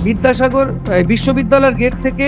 বিদ্যাসাগর বিশ্ববিদ্যালয়ের গেট থেকে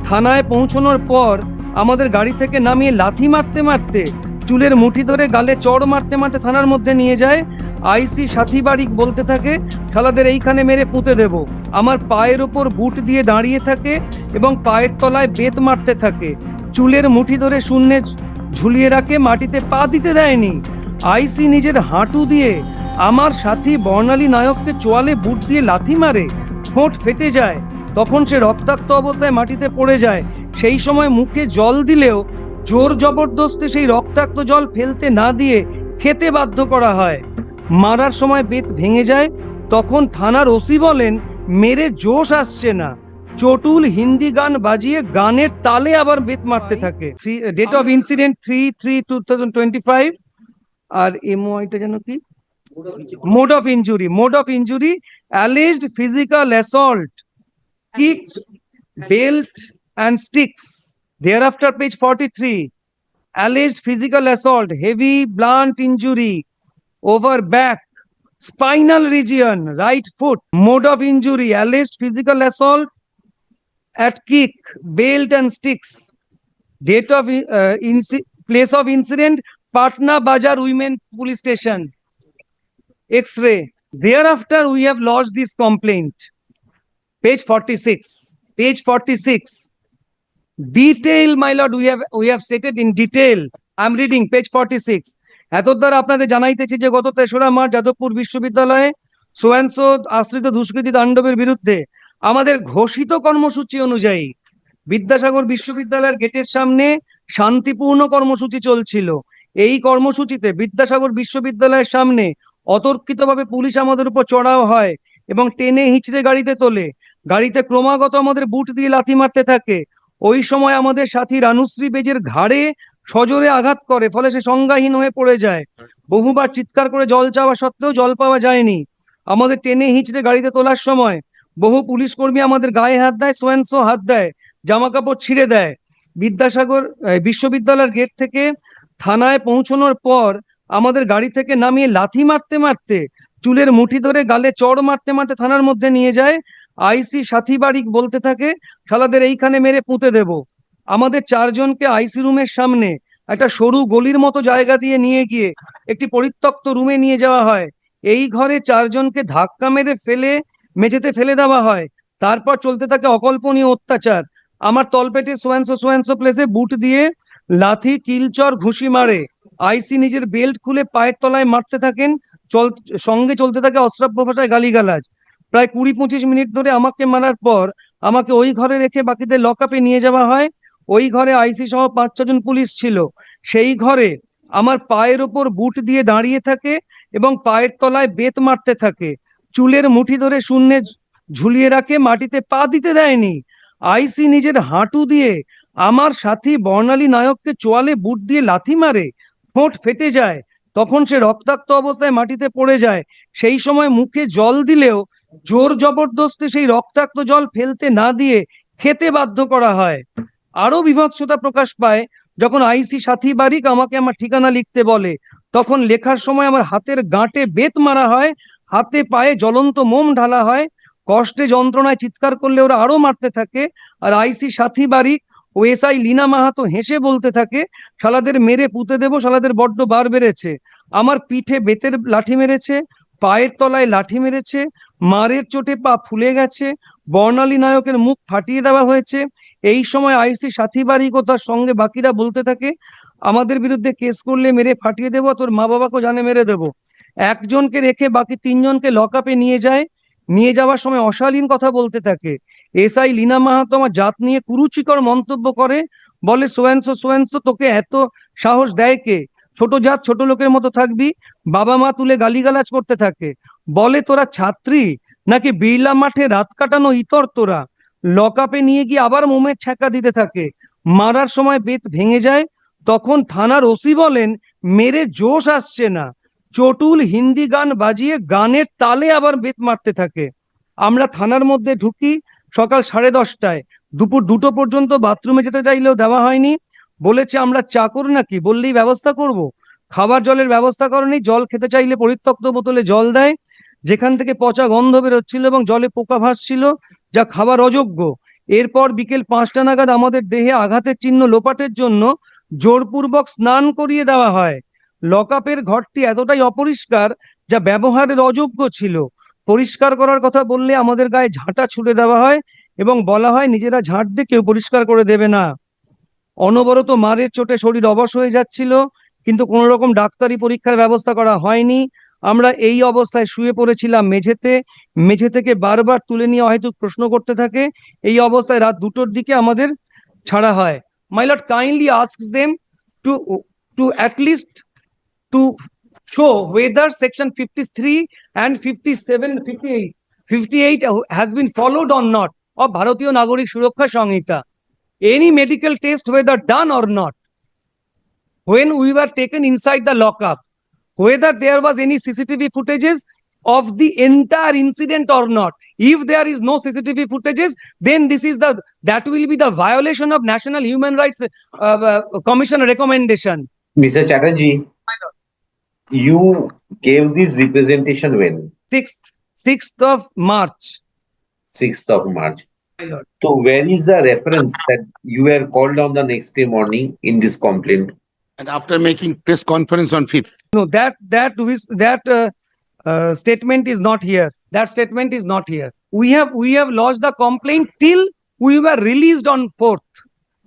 থানায় পৌঁছানোর পর আমাদের গাড়ি থেকে নামিয়ে লাথি মারতে মারতে, চুলের মুঠি ধরে গালে চড় মারতে মারতে থানার মধ্যে নিয়ে যায়। আইসি সাথী বারিক বলতে থাকে, শালাদের এইখানে মেরে পুঁতে দেব। আমার পায়ের ওপর বুট দিয়ে দাঁড়িয়ে থাকে এবং পায়ের তলায় বেত মারতে থাকে। চুলের মুঠি ধরে শূন্যে ঝুলিয়ে রাখে, মাটিতে পা দিতে দেয়নি। আইসি নিজের হাঁটু দিয়ে আমার সাথী বর্ণালী নায়ককে চোয়ালে বুট দিয়ে লাথি মারে, ঠোঁট ফেটে যায়। তখন সে রক্তাক্ত অবস্থায় মাটিতে পড়ে যায়। সেই সময় মুখে জল দিলেও জোর জবরদস্তি সেই রক্তাক্ত জল ফেলতে না দিয়ে খেতে বাধ্য করা হয়। মারার সময় বেত ভেঙে যায়। তখন থানার ওসি বলেন, মেরে জোশ আসছে না। চটুল হিন্দি গান বাজিয়ে গানের তালে আবার বেত মারতে থাকে। Date of incident 3/3/2025। আর এমওআইটা যেন কি, mode of injury alleged physical assault, kicks, belt and sticks. Thereafter page 43, alleged physical assault, heavy blunt injury over back, spinal region, right foot. Mode of injury, alleged physical assault at kick, belt and sticks. Date of place of incident, Patna Bazar Women Police Station. X-ray. Thereafter we have lodged this complaint. Page 46. Page 46. Detail, my lord, we have stated in detail. I'm reading page 46. এতদ দ্বারা আপনাদের জানাইতেছি যে গত 3রা March Jadavpur বিশ্ববিদ্যালয়ে সোয়ানসো আশ্রিত দুষ্কৃতী তাণ্ডবের বিরুদ্ধে আমাদের ঘোষিত কর্মসূচি অনুযায়ী বিদ্যাসাগর বিশ্ববিদ্যালয়ের গেটের সামনে শান্তিপূর্ণ কর্মসূচি চলছিল। এই কর্মসূচিতে বিদ্যাসাগর বিশ্ববিদ্যালয়ের সামনে অতর্কিতভাবে পুলিশ আমাদের উপর চড়াও হয় এবং টেনে হিঁচড়ে গাড়িতে তোলে। গাড়িতে ক্রমাগত আমাদের বুট দিয়ে লাথি মারতে থাকে। ওই সময় আমাদের সাথী রানুশ্রী বেজের ঘাড়ে সজোরে আঘাত করে, ফলে সে সংজ্ঞাহীন হয়ে পড়ে যায়। বহুবার চিৎকার করে জল চাওয়া সত্ত্বেও জল পাওয়া যায়নি। আমাদের টেনে হিঁচড়ে গাড়িতে তোলার সময় বহু পুলিশ কর্মী আমাদের গায়ে হাত দেয়, সোয়ানসো হাত দেয়, জামা কাপড় ছিঁড়ে দেয়। বিদ্যাসাগর বিশ্ববিদ্যালয়ের গেট থেকে থানায় পৌঁছানোর পর আমাদের গাড়ি থেকে নামিয়ে লাথি মারতে মারতে, চুলের মুঠি ধরে গালে চড় মারতে মারতে থানার মধ্যে নিয়ে যায়। আইসি সাথী বারিক বলতে থাকে, শালাদের এইখানে মেরে পুঁতে দেব। আমাদের 4 জনকে আইসি রুমের সামনে একটা সরু গলির মতো জায়গা দিয়ে নিয়ে গিয়ে একটি পরিত্যক্ত রুমে নিয়ে যাওয়া হয়। এই ঘরে 4 জনকে ধাক্কা মেরে ফেলে মেঝেতে ফেলে দেওয়া হয়। তারপর চলতে থাকে অকল্পনীয় অত্যাচার। আমার তলপেটে সোয়ানসো প্লেসে বুট দিয়ে লাথি, কিলচর, ঘুষি মারে। আইসি নিজের বেল্ট খুলে পায়ের তলায় মারতে থাকেন। সঙ্গে চলতে থাকে অশ্রাব্য ভাষায় গালিগালাজ। প্রায় 20-25 মিনিট ধরে আমাকে মারার পর আমাকে ওই ঘরে রেখে বাকিদের লকআপে নিয়ে যাওয়া হয়। ওই ঘরে আইসি সহ 5-6 জন পুলিশ ছিল। সেই ঘরে আমার পায়ের ওপর বুট দিয়ে দাঁড়িয়ে থাকে এবং পায়ের তলায় বেত মারতে থাকে। চুলের মুঠি ধরে শূন্যে ঝুলিয়ে রাখে, মাটিতে পা দিতে দেয়নি। আইসি নিজের হাঁটু দিয়ে আমার সাথী বর্ণালী নায়ককে চোয়ালে বুট দিয়ে লাথি মারে, ঠোঁট ফেটে যায়। তখন সে রক্তাক্ত অবস্থায় মাটিতে পড়ে যায়। সেই সময় মুখে জল দিলেও জোর জবরদস্তি সেই রক্তাক্ত জল ফেলতে না দিয়ে খেতে বাধ্য করা হয়। আরো বিভৎসতা প্রকাশ পায় যখন আইসি সাথী বারিক আমাকে আমার ঠিকানা লিখতে বলে। তখন লেখার সময় আমার হাতের গাঁটে বেত মারা হয়, হাতে পায়ে জ্বলন্ত মোম ঢালা হয়। কষ্টে যন্ত্রণায় চিৎকার করলে ওরা আরো মারতে থাকে। আর আইসি সাথী বারিক ও এসআই লীনা মাহাতো হেসে বলতে থাকে, শালাদের মেরে পুঁতে দেবো, শালাদের বড্ড বার বেড়েছে। আমার পিঠে বেতের লাঠি মেরেছে, পায়ের তলায় লাঠি মেরেছে, মারের চোটে পা ফুলে গেছে, বর্ণালী নায়কের মুখ ফাটিয়ে দেওয়া হয়েছে। এই সময় আইসি সাথী বারিক ও তার সঙ্গে বাকিরা বলতে থাকে, আমাদের বিরুদ্ধে কেস করলে মেরে ফাটিয়ে দেবো, তোর মা বাবাকেও জানে মেরে দেবো। একজনকে রেখে বাকি 3 জনকে লকআপে নিয়ে যায়। নিয়ে যাওয়ার সময় অশালীন কথা বলতে থাকে। এসআই লীনা মাহাতো আমার জাত নিয়ে কুরুচিকর মন্তব্য করে, বলে, সোয়ানসো তোকে এত সাহস দেয় কে? ছোট জাত, ছোট লোকের মতো থাকবি। বাবা মা তুলে গালিগালাজ করতে থাকে। বলে, তোরা ছাত্রী নাকি বিড়লা মাঠে রাত কাটানো ইতর তোরা? লকআপে নিয়ে গিয়ে আবার মোমের ছ্যাঁকা দিতে থাকে। মারার সময় বেত ভেঙে যায়। তখন থানার ওসি বলেন, মেরে জোশ আসছে না। চটুল হিন্দি গান বাজিয়ে গানের তালে আবার বেত মারতে থাকে। আমরা থানার মধ্যে ঢুকি সকাল 10:30টায়। দুপুর 2টো পর্যন্ত বাথরুমে যেতে চাইলেও দেওয়া হয়নি। বলেছে আমরা চাকর নাকি, বললেই ব্যবস্থা করব। খাবার জলের ব্যবস্থা করেনি। জল খেতে চাইলে পরিত্যক্ত বোতলে জল দেয়, যেখান থেকে পচা গন্ধ বেরোচ্ছিল এবং জলে পোকা ভাসছিল, যা খাবার অযোগ্য। এরপর বিকেল 5টা নাগাদ আমাদের দেহে আঘাতের চিহ্ন লোপাটের জন্য জোরপূর্বক স্নান করিয়ে দেওয়া হয়। লকআপের ঘরটি এতটাই অপরিষ্কার যা ব্যবহারের অযোগ্য ছিল। পরিষ্কার করার কথা বললে আমাদের গায়ে ঝাঁটা ছুড়ে দেওয়া হয় এবং বলা হয় নিজেরা ঝাঁট দিয়ে কেউ পরিষ্কার করে দেবে না। অনবরত মারের চোটে শরীর অবশ হয়ে যাচ্ছিল, কিন্তু কোনো রকম ডাক্তারি পরীক্ষার ব্যবস্থা করা হয়নি। আমরা এই অবস্থায় শুয়ে পড়েছিলাম মেঝেতে। মেঝে থেকে বারবার তুলে নিয়ে অহেতুক প্রশ্ন করতে থাকে। এই অবস্থায় রাত 2টোর দিকে আমাদের ছাড়া হয়। My lord kindly asks them to to at least to show whether section 53 and 57 58 has been followed or not of Bharatiya Nagarik Suraksha Samhita. Any medical test whether done or not when we were taken inside the lockup, whether there was any CCTV footages of the entire incident or not. If there is no CCTV footages, then that will be the violation of National Human Rights Commission recommendation. Mr. Chatterjee, you gave this representation when? 6th of March. 6th of March. So where is the reference that you were called on the next day morning in this complaint? And after making press conference on 5th. No, that statement is not here. That statement is not here. We have lodged the complaint till we were released on 4th.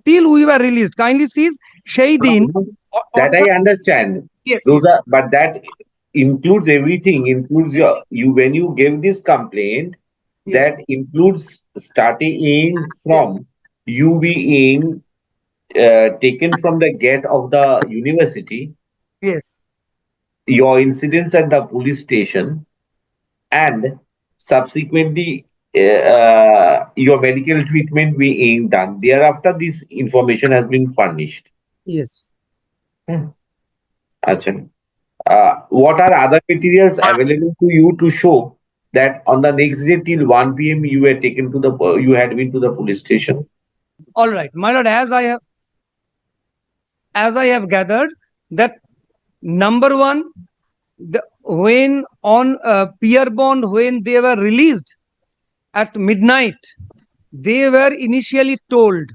Till we were released. Kindly cease. Shaydin. That I understand. Yes. But that includes everything. Includes you when you gave this complaint. Yes. That includes starting from you being taken from the gate of the university. Yes. Your incidents at the police station, and subsequently your medical treatment being done. Thereafter, this information has been furnished. Yes. What are other materials available to you to show that on the next day till 1 p.m. you were taken to you had been to the police station? All right, my lord, as I have gathered that number one, when on peer bond, when they were released at midnight, they were initially told,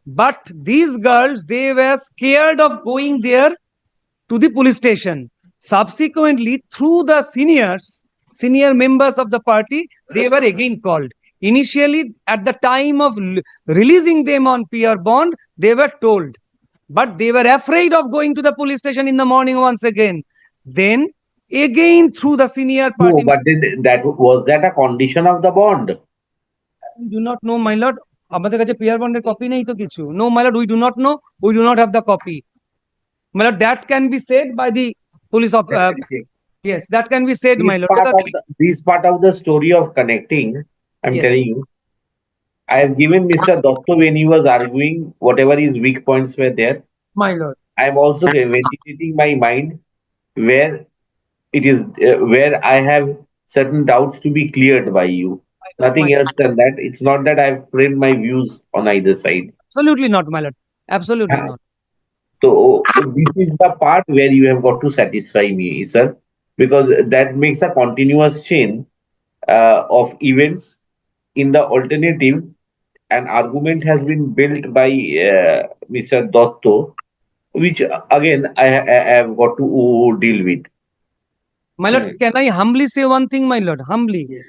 but these girls, they were scared of going there to the police station. Subsequently, through the senior members of the party, they were again called. Initially, at the time of releasing them on peer bond, they were told, but they were afraid of going to the police station in the morning once again. Then again through the senior party. No, but was that a condition of the bond? We do not know, my lord. আমাদের কাছে peer bond copy নেই তো কিছু. No, my lord, we do not know. We do not have the copy. My lord, that can be said by the police of. Yes, that can be said, my lord. This part of the story of connecting, I'm Yes. telling you, I have given Mr. Dotto when he was arguing whatever his weak points were there. My lord. I am also ventilating my mind where it is where I have certain doubts to be cleared by you. Nothing else than that. It's not that I've framed my views on either side. Absolutely not, my lord. Absolutely not. So this is the part where you have got to satisfy me, sir, because that makes a continuous chain of events. In the alternative, an argument has been built by Mr. Dotto, which again I have got to deal with. My lord, can I humbly say one thing, my lord? Humbly. Yes.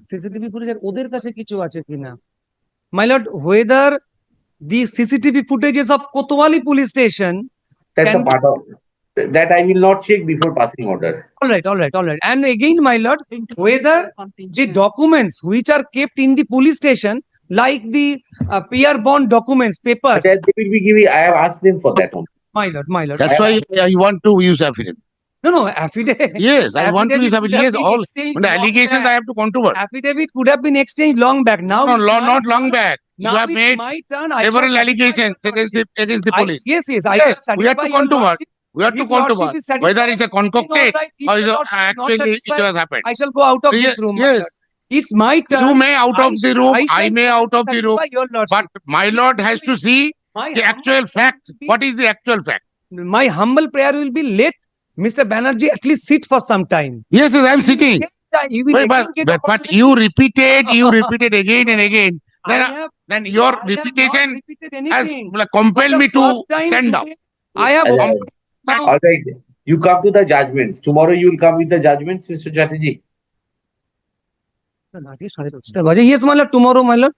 CCTV footage ওদের কাছে কিছু আছে কিনা? My lord, whether the CCTV footages of Kotwali police station. That's a part of that I will not check before passing order. All right. And again, my lord, whether the documents which are kept in the police station, like the peer bond documents, papers. That they will be giving. I have asked them for that one. My lord. That's why I want to use affidavit. No, affidavit. Yes, I want to use affidavit. Yes, all the allegations I have to controvert. Affidavit could have been exchanged long back. Now, not long back. You have made several allegations against the police. Yes. We have to controvert. We have to controvert whether it's a concocted or actually it has happened. I shall go out of this room. Yes. It's my turn. You may out of the room. I may out of the room. But my lord has to see the actual fact. What is the actual fact? My humble prayer will be let Mr. Banerjee at least sit for some time. Yes, I am sitting. Get you will But, again get but opportunity. you repeated again and again. Then your I have repetition not repeated has anything. compelled For the me to first time stand up. today, I have All right. You come to the judgments. Tomorrow you will come with the judgments, Mr. Chatterjee. Yes, my lord. Tomorrow, my lord.